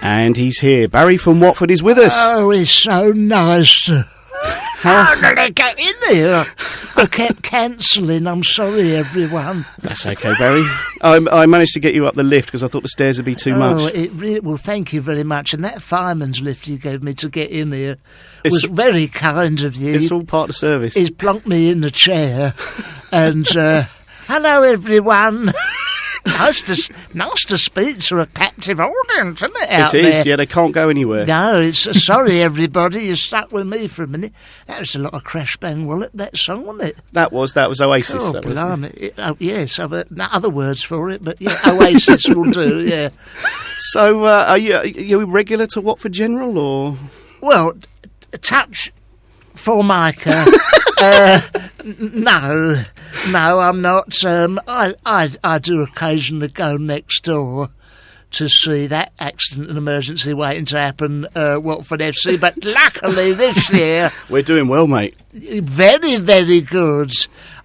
And he's here. Barry from Watford is with us. Oh, it's so nice to finally get in here. I kept cancelling. I'm sorry, everyone. That's okay, Barry. I managed to get you up the lift because I thought the stairs would be too much. Well, thank you very much. And that fireman's lift you gave me to get in here was very kind of you. It's all part of the service. He's plonked me in the chair. And, hello, everyone. Nice to speak to a captive audience, isn't it, out It is, there? yeah, they can't go anywhere. No, it's sorry, everybody, you're stuck with me for a minute. That was a lot of Crash Bang Wallet, that song, wasn't it? That was Oasis. Oh, that was blimey. Yes, I've other words for it, but yeah, Oasis will do, yeah. So, are you regular to Watford General, or...? Well, a touch Formica. No, I'm not. I do occasionally go next door to see that accident and emergency waiting to happen, Watford FC, but luckily this year... We're doing well, mate. Very, very good.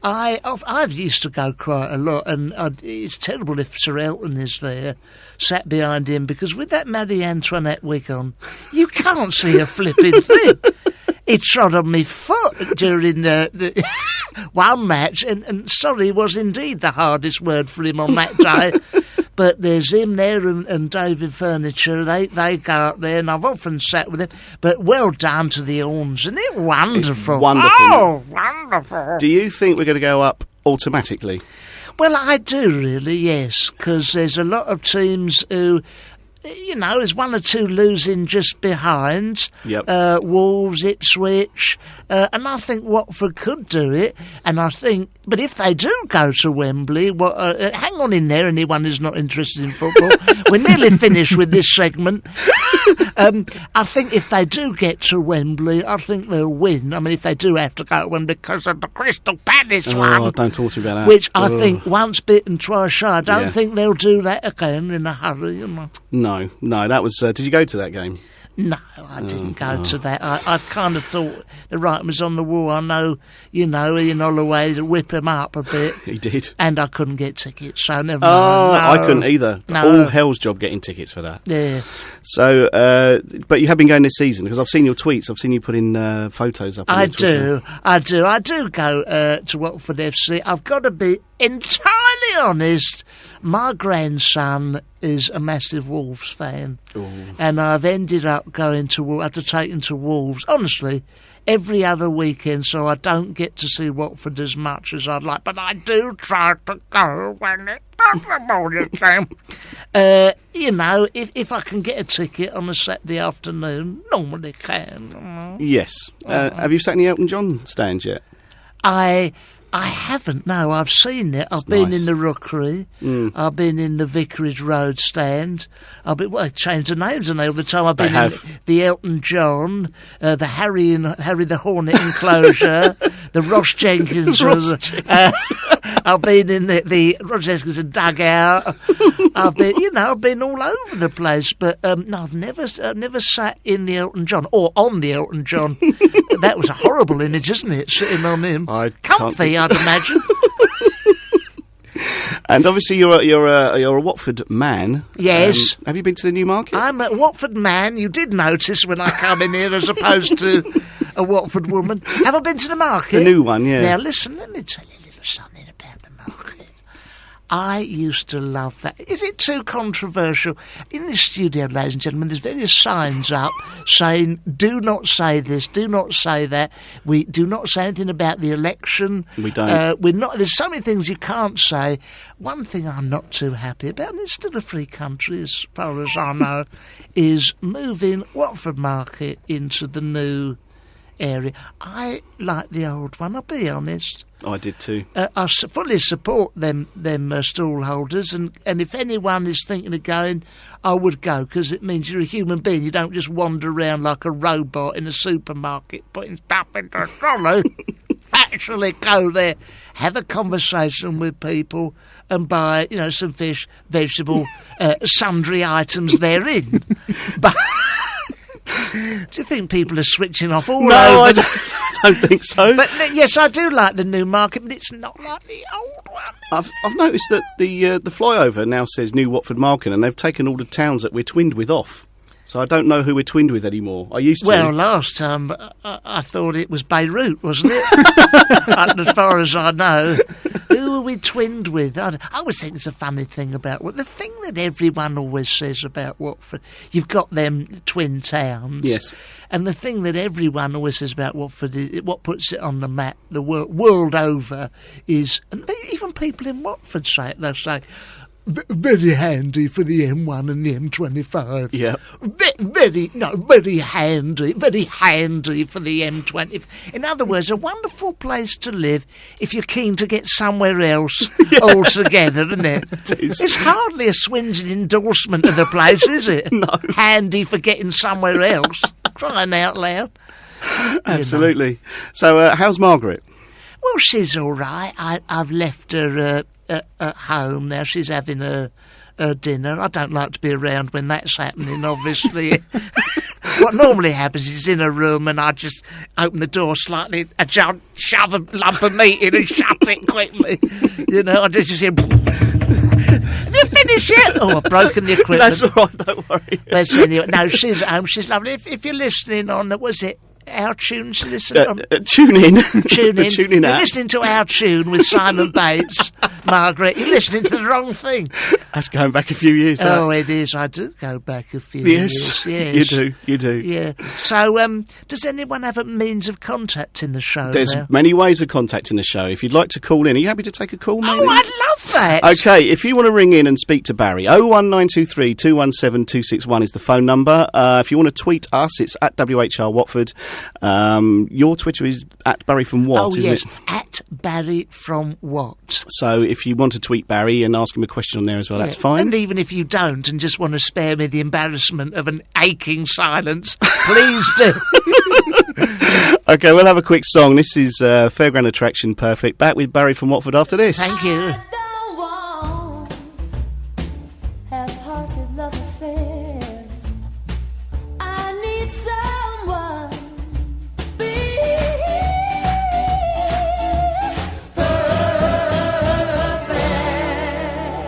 I've used to go quite a lot, and it's terrible if Sir Elton is there, sat behind him, because with that Marie Antoinette wig on, you can't see a flipping thing. He trod on my foot during the one match, and sorry was indeed the hardest word for him on that day. But there's him there and David Furniture. They go up there, and I've often sat with him. But well done to the Horns, isn't it wonderful? It's wonderful. Oh, wonderful. Do you think we're going to go up automatically? Well, I do really, yes, because there's a lot of teams who... You know, there's one or two losing just behind. Yep. Wolves, Ipswich, and I think Watford could do it. And I think, but if they do go to Wembley, hang on in there, anyone who's not interested in football. We're nearly finished with this segment. I think if they do get to Wembley, I think they'll win. I mean, if they do have to go to Wembley because of the Crystal Palace one. Oh, don't talk to me about that. Which I think once bitten, twice shy. I don't think they'll do that again in a hurry, you know. No, that was... did you go to that game? No, I didn't go to that. I kind of thought the writing was on the wall. I know, Ian Holloway to whip him up a bit. He did. And I couldn't get tickets, so never mind. Oh, no. I couldn't either. No. All hell's job getting tickets for that. Yeah. So, but you have been going this season, because I've seen your tweets. I've seen you putting photos up on your Twitter. I do go to Watford FC. I've got to be entirely honest. My grandson is a massive Wolves fan. Ooh. And I've ended up going to... I have to take him to Wolves, honestly, every other weekend, so I don't get to see Watford as much as I'd like. But I do try to go when it's possible, if I can get a ticket on a Saturday afternoon, normally can. Yes. Have you sat in the Elton John stand yet? I haven't, no. I've seen it. I've been in the Rookery. I've been in the Vicarage Road stand. I've changed the names all the time. I've been in the Elton John, the Harry the Hornet enclosure, the Ross Jenkins. I've been in the Ross Jenkins dugout. I've been all over the place. But no, I've never sat in the Elton John or on the Elton John. That was a horrible image, isn't it? Sitting on him, comfy, I'd imagine. And obviously, you're a Watford man. Yes. Have you been to the Newmarket? I'm a Watford man. You did notice when I come in here, as opposed to a Watford woman. Have I been to the market? The new one, yeah. Now listen, let me tell you a little something about the market. I used to love that. Is it too controversial? In this studio, ladies and gentlemen, there's various signs up saying, do not say this, do not say that. We do not say anything about the election. We don't. There's so many things you can't say. One thing I'm not too happy about, and it's still a free country as far as I know, is moving Watford Market into the new area. I like the old one, I'll be honest. I did too. I fully support them stall holders, and if anyone is thinking of going, I would go, because it means you're a human being. You don't just wander around like a robot in a supermarket putting stuff into a trolley. Actually go there, have a conversation with people, and buy, some fish, vegetable, sundry items therein. But do you think people are switching off all over? No, I don't think so. But yes, I do like the new market, but it's not like the old one. I've noticed that the flyover now says New Watford Market, and they've taken all the towns that we're twinned with off. So I don't know who we're twinned with anymore. I used to. Well, last time I thought it was Beirut, wasn't it? And as far as I know, who are we twinned with? I always think it's a funny thing about the thing that everyone always says about Watford. You've got them twin towns. Yes. And the thing that everyone always says about Watford is what puts it on the map the world over is, and even people in Watford say it, they'll say, very handy for the M1 and the M25. Yeah. Very handy for the M20. In other words, a wonderful place to live if you're keen to get somewhere else altogether, isn't it? It's hardly a Swindon endorsement of the place, is it? No. Handy for getting somewhere else. Crying out loud. Absolutely. You know. So, how's Margaret? Well, she's all right. I've left her at home now. She's having her dinner. I don't like to be around when that's happening, obviously. What normally happens is in a room and I just open the door slightly, shove a lump of meat in and shut it quickly. You know, I just hear... You finish it? Oh, I've broken the equipment. That's all right, don't worry. But anyway, no, she's at home. She's lovely. If you're listening on, was it Our Tunes? Listen on. Tune in. Tune in. Tune in. You're listening to Our Tune with Simon Bates. Margaret, you're listening to the wrong thing. That's going back a few years. Oh, it is. I do go back a few years. Yes, you do. Yeah. So, does anyone have a means of contacting the show? There's now? many ways of contacting the show. If you'd like to call in, are you happy to take a call, maybe? Oh, I'd love that. Okay, if you want to ring in and speak to Barry, 01923 217 261 is the phone number. If you want to tweet us, it's at WHR Watford. Your Twitter is at Barry from What, isn't it? At Barry from What. So if you want to tweet Barry and ask him a question on there as well, that's fine. And even if you don't and just want to spare me the embarrassment of an aching silence, please do. Okay, we'll have a quick song. This is Fairground Attraction Perfect. Back with Barry from Watford after this. Thank you.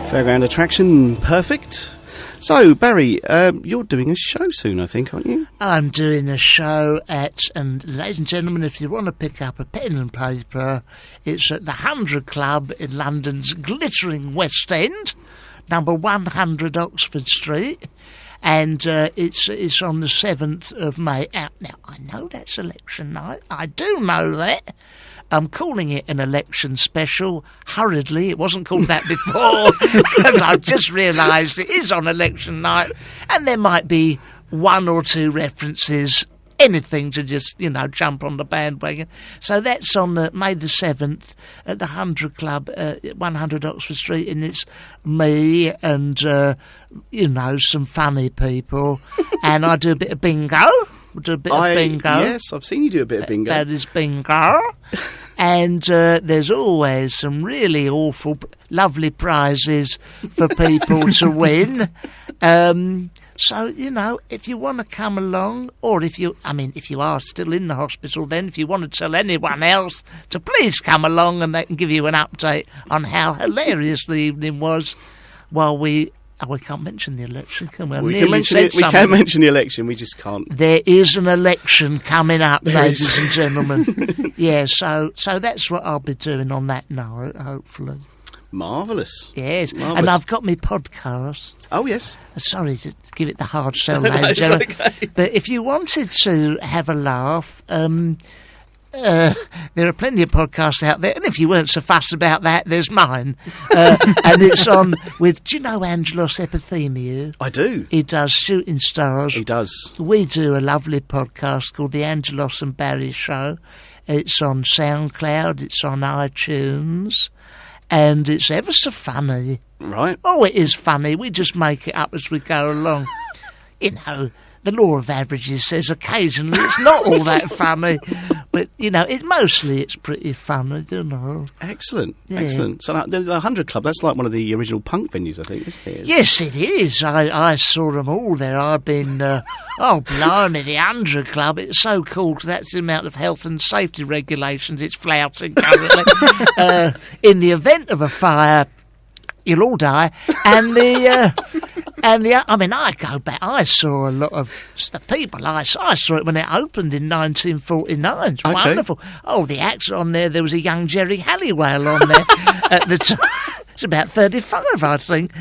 Fairground Attraction Perfect. So, Barry, you're doing a show soon, I think, aren't you? I'm doing a show and ladies and gentlemen, if you want to pick up a pen and paper, it's at the 100 Club in London's glittering West End, number 100 Oxford Street, and it's on the 7th of May. Now, I know that's election night. I do know that. I'm calling it an election special hurriedly. It wasn't called that before, as I've just realised it is on election night, and there might be one or two references, anything to just, jump on the bandwagon. So that's on May the 7th at the 100 Club, 100 Oxford Street, and it's me and, some funny people, and I do a bit of bingo. We'll do a bit of bingo. Yes, I've seen you do a bit of bingo. That is bingo. And there's always some really awful, lovely prizes for people to win. So, if you want to come along, or if you are still in the hospital, then if you want to tell anyone else to please come along and they can give you an update on how hilarious the evening was while we can't mention the election, can we? We can mention the election, we just can't. There is an election coming up, ladies and gentlemen. Yeah, so that's what I'll be doing on that night, hopefully. Marvellous. Yes, Marvellous. And I've got my podcast. Oh, yes. Sorry to give it the hard sell, ladies and gentlemen. Okay. But if you wanted to have a laugh... there are plenty of podcasts out there, and if you weren't so fussed about that, there's mine. And it's on with, do you know Angelos Epithemiou? I do. He does Shooting Stars. He does. We do a lovely podcast called The Angelos and Barry Show. It's on SoundCloud, it's on iTunes, and it's ever so funny. Right. Oh, it is funny. We just make it up as we go along. The law of averages says occasionally it's not all that funny, but it's pretty funny, Excellent, yeah. Excellent. So the 100 Club, that's like one of the original punk venues, I think, isn't it? Yes, it is. I saw them all there. I've been, blimey, the 100 Club. It's so cool because that's the amount of health and safety regulations it's flouting currently. In the event of a fire, you'll all die, and And I go back. I saw a lot of the people. I saw it when it opened in 1949. It's wonderful. Oh, the acts on there. There was a young Jerry Halliwell on there at the time. It's about 35, I think,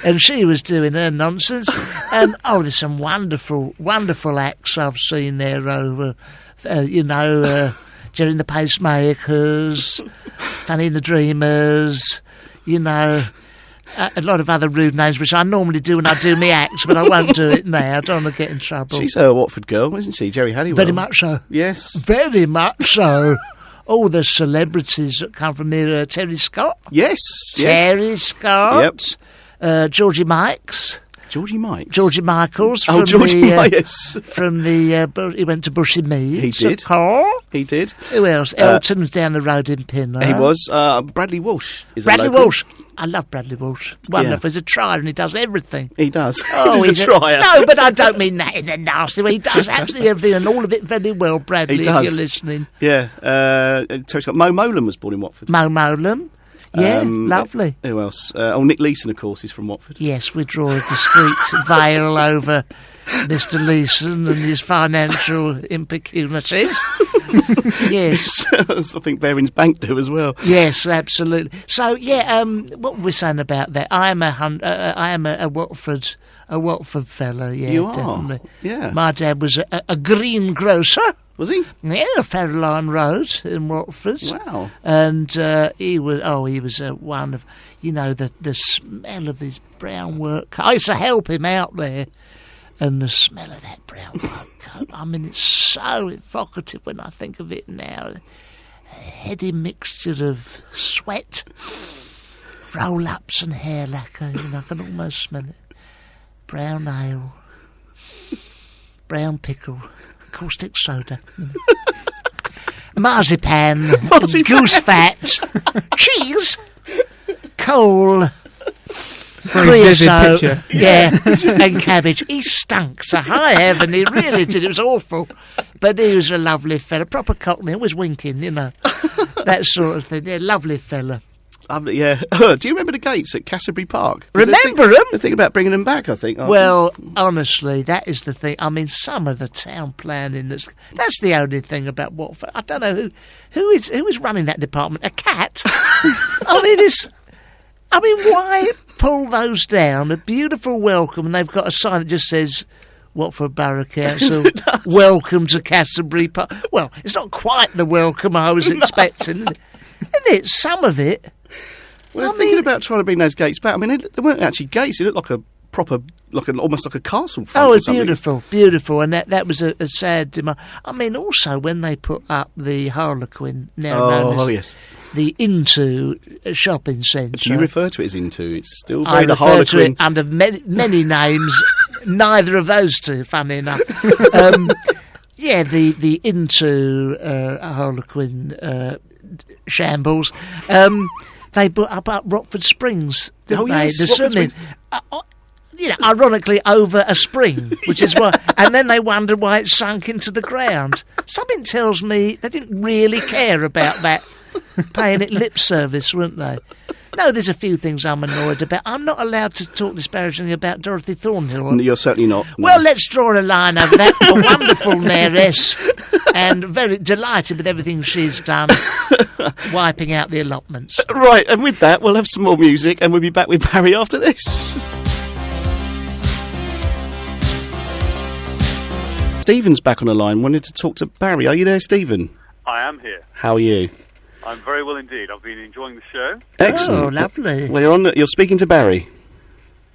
and she was doing her nonsense. And there's some wonderful, wonderful acts I've seen there over, Jerry and the Pacemakers, Fanny and the Dreamers, a lot of other rude names, which I normally do when I do my acts, but I won't do it now. I don't want to get in trouble. She's a Watford girl, isn't she, Jerry Halliwell? Very much so. Yes. Very much so. All the celebrities that come from here, Terry Scott. Yes. Terry Scott. Yep. Georgie Mikes. Georgie Mikes? Georgie Michaels. Georgie Mikes. From the, he went to Bushy Meads. He did. He did. Who else? Elton was down the road in Pinner. He was. Bradley Walsh is Bradley Walsh. I love Bradley Walsh. Wonderful. He's a trier and he does everything. He does. He's a trier. No, but I don't mean that in a nasty way. He does absolutely everything and all of it very well, Bradley, he does. if you're listening. Yeah. Terry Scott. Mo Molan was born in Watford. Mo Molan. Yeah, lovely. Who else? Nick Leeson, of course, is from Watford. Yes, we draw a discreet veil over Mr. Leeson and his financial impecunities. Yes. I think Baring's Bank do as well. Yes, absolutely. So, what were we saying about that? I am a Watford fella, yeah, you are? Definitely. Yeah. My dad was a greengrocer. Was he? Yeah, Farrelline Road in Watford. Wow. And he was one of, the smell of his brown work coat. I used to help him out there. And the smell of that brown work coat, it's so evocative when I think of it now. A heady mixture of sweat, roll-ups and hair lacquer, I can almost smell it. Brown ale, brown pickle, caustic soda, marzipan, goose fat, cheese, coal, creosote, and cabbage. He stunk so high heaven, he really did. It was awful. But he was a lovely fella, proper cockney, always winking, that sort of thing. Yeah, lovely fella. Lovely, yeah. Do you remember the gates at Canterbury Park? Remember them? They're thinking about bringing them back, I think. Well, honestly, that is the thing. Some of the town planning, that's the only thing about Watford. I don't know who is running that department. A cat? Why pull those down? A beautiful welcome, and they've got a sign that just says Watford Borough Council, welcome to Canterbury Park. Well, it's not quite the welcome I was expecting, isn't it? Some of it. Well, they're thinking about trying to bring those gates back. They weren't actually gates. They looked like a proper, almost like a castle front. Oh, beautiful, beautiful. And that was a sad demand. Also when they put up the Harlequin, now known as the Into shopping centre. Do you refer to it as Into? It's still very the Harlequin. I refer to it under many names, neither of those two, funny enough. The Into Harlequin shambles. They put up Rockford Springs, didn't they? Yes, the swimming. Ironically over a spring, which is why. And then they wondered why it sunk into the ground. Something tells me they didn't really care about that, paying it lip service, weren't they? No, there's a few things I'm annoyed about. I'm not allowed to talk disparagingly about Dorothy Thornhill. No, you're certainly not. No. Well, let's draw a line over that. A wonderful mayoress, and very delighted with everything she's done, wiping out the allotments. Right, and with that, we'll have some more music, and we'll be back with Barry after this. Stephen's back on the line, wanted to talk to Barry. Are you there, Stephen? I am here. How are you? I'm very well indeed. I've been enjoying the show. Excellent. Oh, lovely. Well, you're speaking to Barry.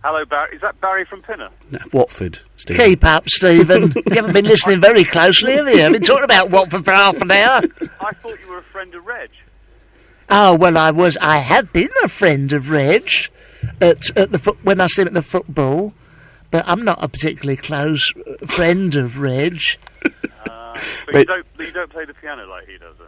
Hello, Barry. Is that Barry from Pinner? No, Watford, Stephen. Keep up, Stephen. You haven't been listening very closely, have you? I've been talking about Watford for half an hour. I thought you were a friend of Reg. Oh, well, I have been a friend of Reg when I see him at the football, but I'm not a particularly close friend of Reg. But you don't play the piano like he does, then?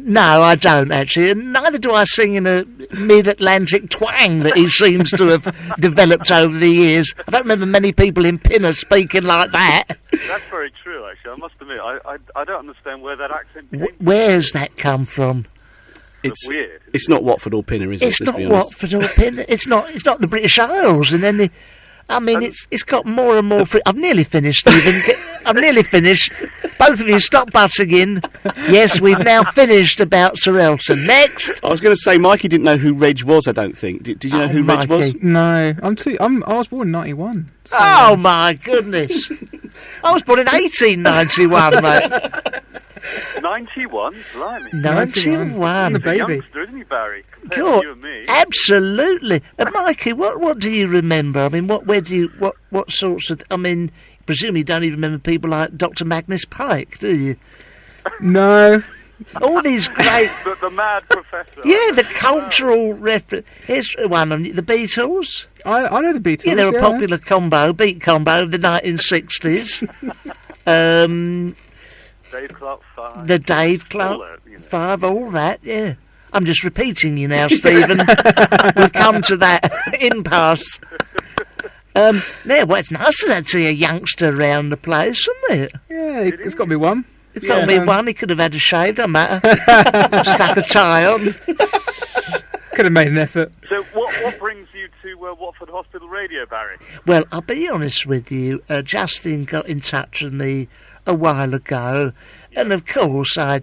No, I don't, actually. And neither do I sing in a mid-Atlantic twang that he seems to have developed over the years. I don't remember many people in Pinner speaking like that. That's very true, actually. I must admit, I don't understand where that accent came from. Where's that come from? It's weird. It's not Watford or Pinner, is it? It's not Watford or Pinner. It's not the British Isles in any... I mean, it's got more and more... I've nearly finished, Stephen. I've nearly finished. Both of you, stop butting in. Yes, we've now finished about Sir Elton. Next. I was going to say, Mikey didn't know who Reg was, I don't think. Did you know who Mikey. Reg was? No, I was born in 91. So. Oh, my goodness. I was born in 1891, mate. 91? Blimey. 91. I'm the He's a baby. youngster, isn't he, Barry? Compared God, to you and me. absolutely. Mikey, what do you remember? I mean, what sorts of... I mean, presumably you don't even remember people like Dr. Magnus Pike, do you? No. All these great... the mad professor. Yeah, the cultural reference. Here's one on the Beatles. I know the Beatles. Yeah, they're a popular beat combo of the 1960s. Dave Clark 5. The Dave Clark All that, you know. 5, all that, yeah. I'm just repeating you now, Stephen. We've come to that impasse. Now, well, it's nice to see a youngster around the place, isn't it? Yeah, it's got to be one. It's got to be one. He could have had a shave, don't matter. Stuck a tie on. Could have made an effort. So what brings you to Watford Hospital Radio, Barry? Well, I'll be honest with you. Justin got in touch with me a while ago, and of course I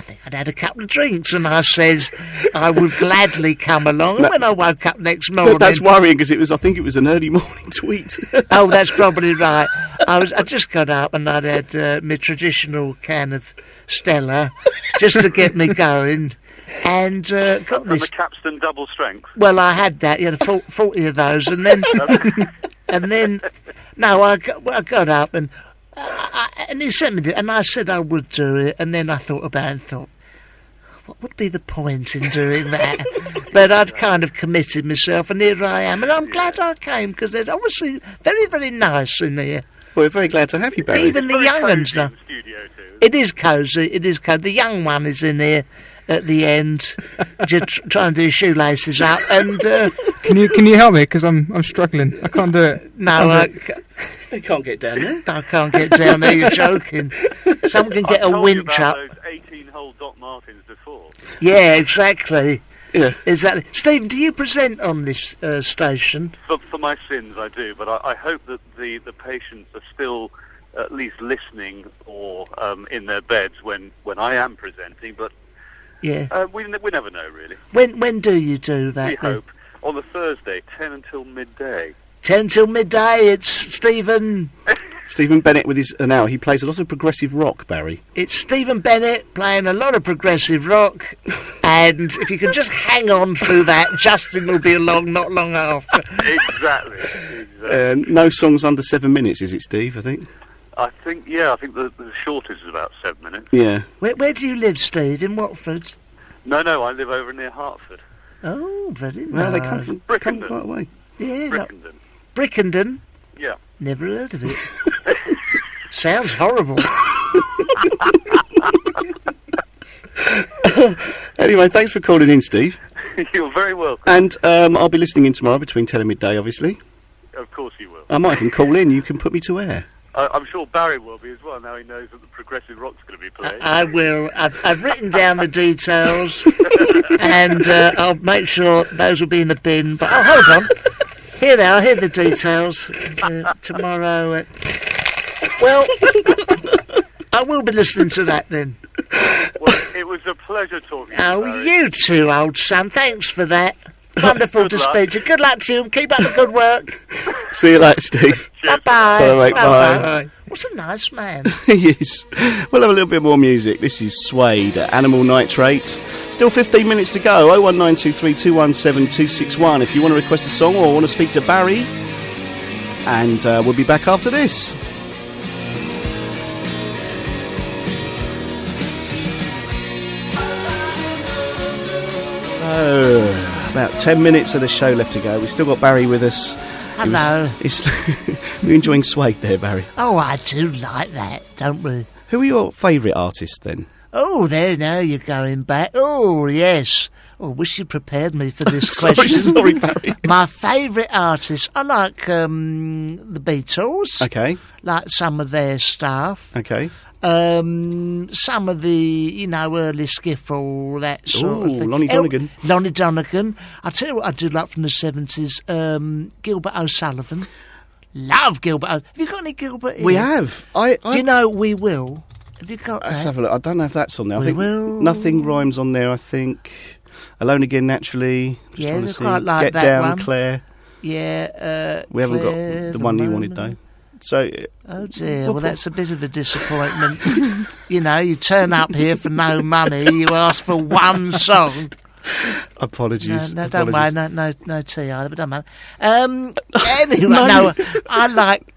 think I'd had a couple of drinks, and I says I would gladly come along. And when I woke up next morning, That's worrying because I think it was an early morning tweet. Oh, that's probably right. I just got up and I'd had my traditional can of Stella just to get me going, and got And this. the Capstan double strength. Well, I had that. You had 40 of those, and then I got up and he sent me the, and I said I would do it, and then I thought about it and thought, what would be the point in doing that? But I'd kind of committed myself, and here I am, and I'm glad I came because they're obviously very, very nice in here. Well, we're very glad to have you, Barry. Even the Very young cosy ones now. in the studio too. It is cosy. It is cosy. The young one is in here at the end, just trying to do shoelaces up, and Can you help me? Because I'm struggling. I can't do it. no, They can't get down there. I can't get down there. You're joking. Someone can get I've a told you winch about up. those 18-hole Doc Martens before. Yeah, exactly. Yeah. Exactly. Stephen, do you present on this station? For my sins, I do, but I hope that the patients are still at least listening or in their beds when I am presenting. But Yeah. we never know, really. When do you do that? We then? hope on the Thursday, 10 until midday. 10 till midday. It's Stephen. Stephen Bennett with his... now, he plays a lot of progressive rock, Barry. It's Stephen Bennett playing a lot of progressive rock, and if you can just hang on through that, Justin will be along not long after. Exactly. No songs under 7 minutes, is it, Steve, I think? I think the shortest is about 7 minutes. Yeah. Where do you live, Steve? In Watford? No, I live over near Hertford. Oh, very nice. Well, they come Brickenden. quite a way. Yeah, Brickenden. Brickenden. Yeah. Never heard of it. Sounds horrible. Anyway, thanks for calling in, Steve. You're very welcome. And I'll be listening in tomorrow between 10 and midday, obviously. Of course you will. I might even call in. You can put me to air. I'm sure Barry will be as well, now he knows that the progressive rock's going to be played. I will. I've written down the details, and I'll make sure those will be in the bin. But hold on. Here they are. Here are the details. Tomorrow. Well, I will be listening to that then. Well, it was a pleasure talking to you, Oh, Barry. you too, old son. Thanks for that. Wonderful to Good luck. speak to you. Good luck to you. Keep up the good work. See you later, Steve. Bye-bye. Ta-ra, mate. Bye-bye. Bye. What's a nice man. Yes. We'll have a little bit more music. This is Suede, Animal Nitrate. Still 15 minutes to go. 01923 217 261 if you want to request a song or want to speak to Barry. And we'll be back after this. About 10 minutes of the show left to go. We've still got Barry with us. Hello. We're enjoying Suede there, Barry. Oh, I do like that, don't we? Who are your favourite artists then? Oh, there, now you're going back. Oh, yes. Oh, wish you prepared me for this question. Sorry, Barry. My favourite artists, I like the Beatles. Okay. Like some of their stuff. Okay. Some of the, early skiffle, that sort of thing. Lonnie Donegan. Lonnie Donegan. I'll tell you what I do like from the 70s, Gilbert O'Sullivan. Love Gilbert. Have you got any Gilbert here? We have. Do you know We Will? Have you got Let's that? have a look. I don't know if that's on there. I We think Will. Nothing Rhymes on there, I think. Alone Again, Naturally. Just Yeah, trying to it's see. quite like Get that Down, one. Claire. Yeah. We haven't Claire, got the one you wanted, though. So, oh dear, well that's a bit of a disappointment. You know, you turn up here for no money, you ask for one song. apologies. No, don't worry, no tea either, but don't matter. Anyway, no, I like...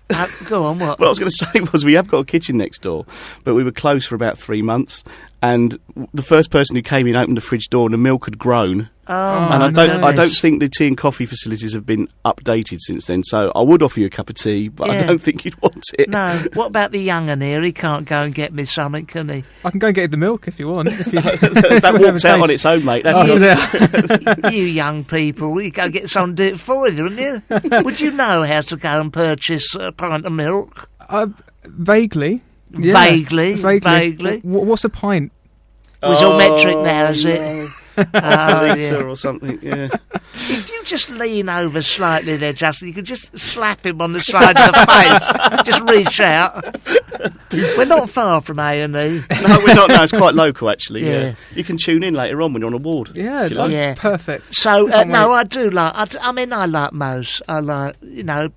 go on, what? What I was going to say was we have got a kitchen next door, but we were closed for about 3 months, and the first person who came in opened the fridge door and the milk had grown. Oh, And my I don't think the tea and coffee facilities have been updated since then, so I would offer you a cup of tea, but I don't think you'd want it. No, what about the young'un here? He can't go and get me something, can he? I can go and get you the milk if you want. That walked out on its own, mate. That's good. You young people, you go get someone to do it for you, wouldn't you? Would you know how to go and purchase a pint of milk? Vaguely. Yeah, Vaguely. What's a pint? Was all metric now, is it? A litre or something, yeah. If you just lean over slightly there, Justin, you could just slap him on the side of the face. Just reach out. We're not far from A&E. No, we're not. No, it's quite local, actually. Yeah. Yeah. You can tune in later on when you're on a ward. Yeah, like. Perfect. So, no, I do like... I like most. I like,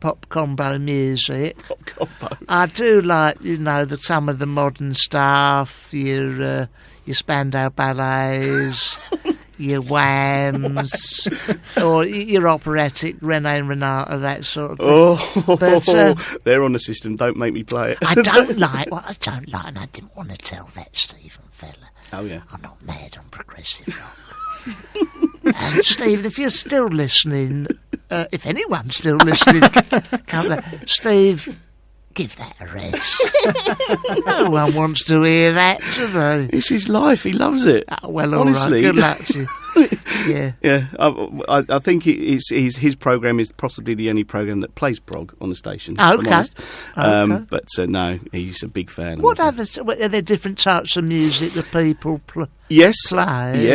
pop combo music. Pop combo. I do like, some of the modern stuff, your Spandau Ballets, your Whams, or your operatic René and Renata, that sort of thing. Oh, But, they're on the system. Don't make me play it. I don't like, and I didn't want to tell that Stephen fella. Oh, yeah. I'm not mad on progressive rock. And Stephen, if you're still listening, if anyone's still listening, Steve, give that a rest. No one wants to hear that, do they? It's his life. He loves it. Oh, well, all honestly. right. Good luck to you. Yeah. Yeah, I think his programme is possibly the only programme that plays prog on the station. Oh, okay. But no, he's a big fan. What are there different types of music that people play? Yes. Play?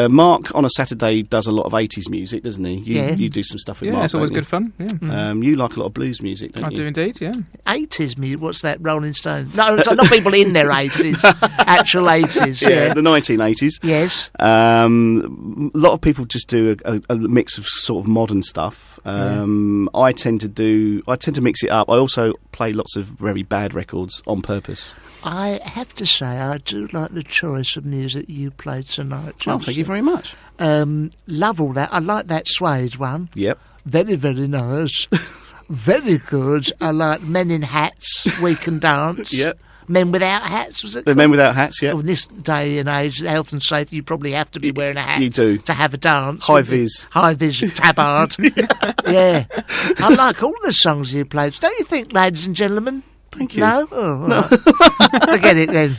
Mark on a Saturday does a lot of 80s music, doesn't he? You do some stuff with Mark. Yeah, it's always don't good fun. Yeah. You like a lot of blues music, don't you? I do indeed, yeah. 80s music, what's that, Rolling Stones? No, so not people in their 80s, actual 80s. Yeah, the 1980s. Yes. A lot of people just do a mix of sort of modern stuff. I tend to mix it up. I also play lots of very bad records on purpose. I have to say, I do like the choice of music you played tonight, Johnson. Oh, thank you very much. Love all that. I like that Suede one. Yep. Very, very nice. Very good. I like Men in Hats, We Can Dance. Yep. Men Without Hats, was it? The Men Without Hats, yeah. Well, in this day and age, health and safety, you probably have to be wearing a hat. You do. To have a dance. High vis. High vis, tabard. Yeah. I like all the songs you played. Don't you think, ladies and gentlemen? Thank you. No? Oh, right. Forget it then.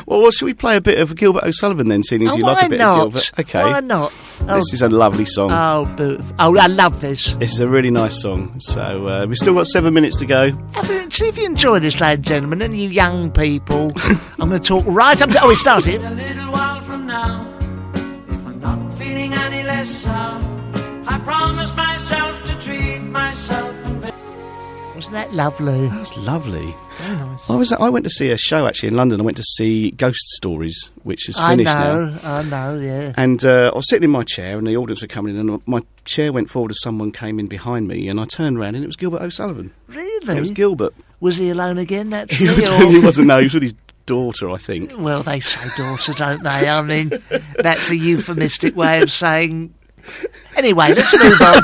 Well, should we play a bit of Gilbert O'Sullivan then, seeing as you like a bit of Gilbert? Okay. Why not? This is a lovely song. Oh, I love this. This is a really nice song. So we've still got 7 minutes to go. See if you enjoy this, ladies and gentlemen, and you young people. I'm going to talk right up to... Oh, it started. A little while from now, if I'm not feeling any less sound, I promise myself to treat myself and... Wasn't that lovely? That was lovely. Very nice. I went to see a show actually in London. I went to see Ghost Stories, which is finished now. I know, yeah. And I was sitting in my chair and the audience were coming in and my chair went forward as someone came in behind me and I turned around and it was Gilbert O'Sullivan. Really? It was Gilbert. Was he alone again, naturally? He wasn't, no, he was with his daughter, I think. Well, they say daughter, don't they? I mean, that's a euphemistic way of saying... Anyway, let's move on.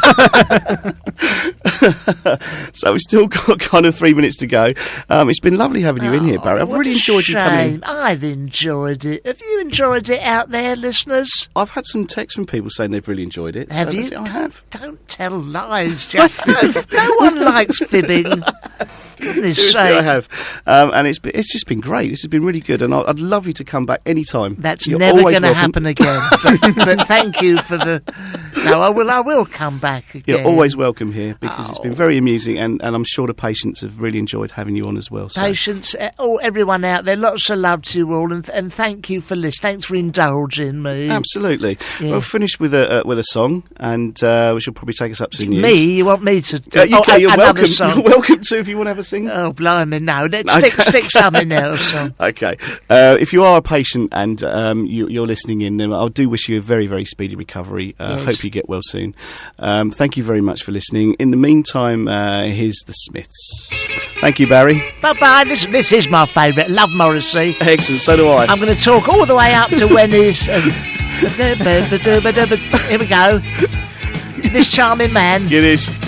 So we've still got kind of 3 minutes to go. It's been lovely having you in here, Barry. I've really enjoyed you coming in. I've enjoyed it. Have you enjoyed it out there, listeners? I've had some texts from people saying they've really enjoyed it. Have you? I have. Don't tell lies, Justin. No one likes fibbing. Seriously, I have. And it's just been great. This has been really good, and I'd love you to come back anytime. That's never going to happen again. But thank you for the... No, I will come back again. You're always welcome here, because it's been very amusing, and I'm sure the patients have really enjoyed having you on as well. So. Patients, everyone out there, lots of love to you all, and thank you for listening. Thanks for indulging me. Absolutely. Yeah. We'll finish with a song, and which will probably take us up to the news. Me? You want me to do you're welcome. song? You're welcome to, if you want to have a sing. Oh, blimey, no. Let's stick something else on. Okay. If you are a patient and you're listening in, then I do wish you a very, very speedy recovery. Yes. Hope you get well soon. Thank you very much for listening. In the meantime, here's the Smiths. Thank you, Barry. Bye-bye. This is my favourite. Love Morrissey. Excellent. So do I. I'm going to talk all the way up to when he's... Here we go. This charming man. It is.